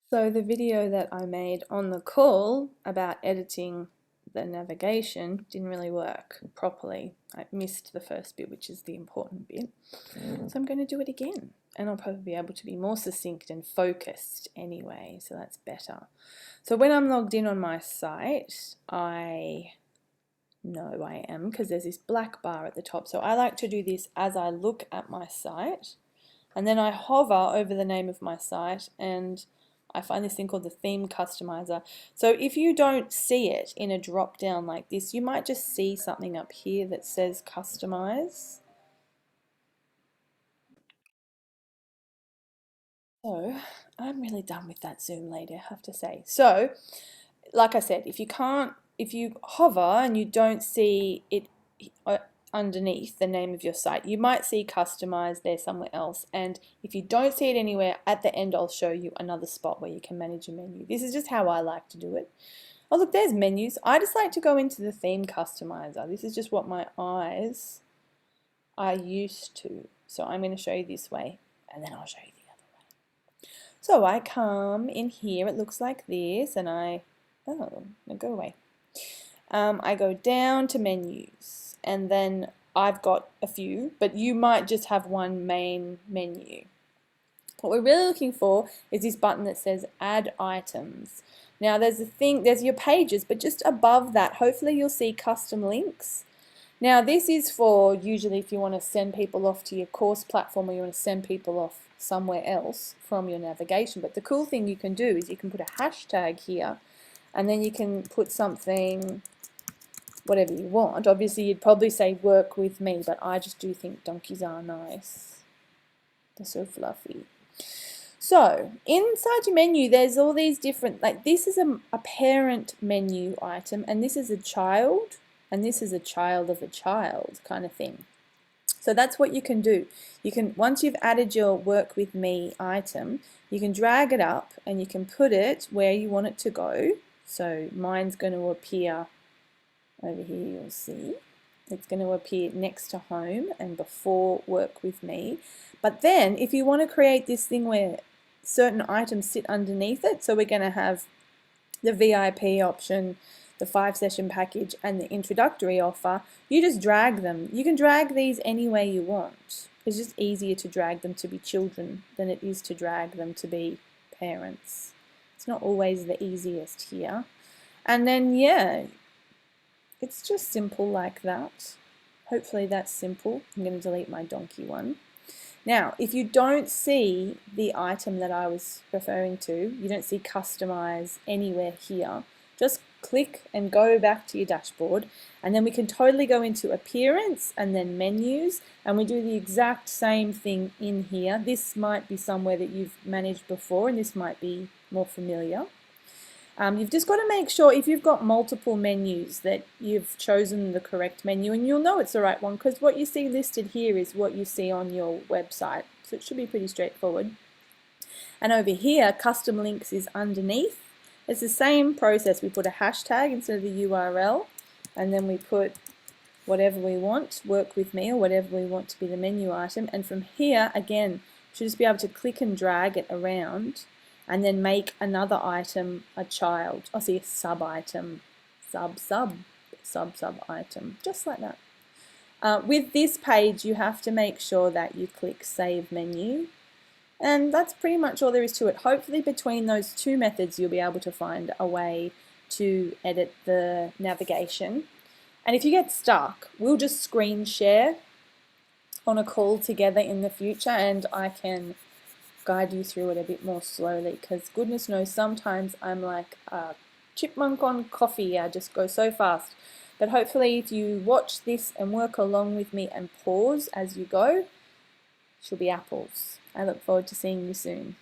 So the video that I made on the call about editing the navigation didn't really work properly. I missed the first bit, which is the important bit. So I'm going to do it again, and I'll probably be able to be more succinct and focused anyway, so that's better. So when I'm logged in on my site, I know I am because there's this black bar at the top. So I like to do this as I look at my site, and then I hover over the name of my site and I find this thing called the theme customizer. So if you don't see it in a drop down like this, you might just see something up here that says customize. So I'm really done with that zoom lady, I have to say. So like I said, if you hover and you don't see it underneath the name of your site, you might see customize there somewhere else, and if you don't see it anywhere, at the end I'll show you another spot where you can manage a menu. This is just how I like to do it. Oh look, there's menus. I just like to go into the theme customizer. This is just what my eyes are used to, so I'm going to show you this way and then I'll show you the other way. So I come in here, it looks like this, and I go away. I go down to menus, and then I've got a few, but you might just have one main menu. What we're really looking for is this button that says add items. Now there's your pages, but just above that, hopefully you'll see custom links. Now this is for usually if you want to send people off to your course platform, or you want to send people off somewhere else from your navigation. But the cool thing you can do is you can put a hashtag here, and then you can put something, whatever you want. Obviously you'd probably say work with me, but I just do think donkeys are nice. They're so fluffy. So inside your menu there's all these different, like this is a parent menu item, and this is a child, and this is a child of a child kind of thing. So that's what you can do. You can, once you've added your work with me item, you can drag it up and you can put it where you want it to go. So mine's going to appear over here, you'll see. It's going to appear next to home and before work with me. But then if you want to create this thing where certain items sit underneath it, so we're going to have the VIP option, the 5-session package, and the introductory offer, you just drag them. You can drag these any way you want. It's just easier to drag them to be children than it is to drag them to be parents. It's not always the easiest here. And then, yeah, it's just simple like that. Hopefully that's simple. I'm going to delete my donkey one. Now, if you don't see the item that I was referring to, you don't see customize anywhere here, just click and go back to your dashboard, and then we can totally go into appearance and then menus, and we do the exact same thing in here. This might be somewhere that you've managed before, and this might be more familiar. You've just got to make sure if you've got multiple menus that you've chosen the correct menu, and you'll know it's the right one because what you see listed here is what you see on your website, so it should be pretty straightforward. And over here, custom links is underneath. It's the same process. We put a hashtag instead of the URL, and then we put whatever we want, work with me, or whatever we want to be the menu item, and from here again you should just be able to click and drag it around and then make another item a child. I'll see a sub item, sub item, just like that. With this page you have to make sure that you click save menu, and that's pretty much all there is to it. Hopefully between those two methods you'll be able to find a way to edit the navigation. And if you get stuck, we'll just screen share on a call together in the future, and I can guide you through it a bit more slowly, because goodness knows sometimes I'm like a chipmunk on coffee. I just go so fast. But hopefully if you watch this and work along with me and pause as you go, she'll be apples. I look forward to seeing you soon.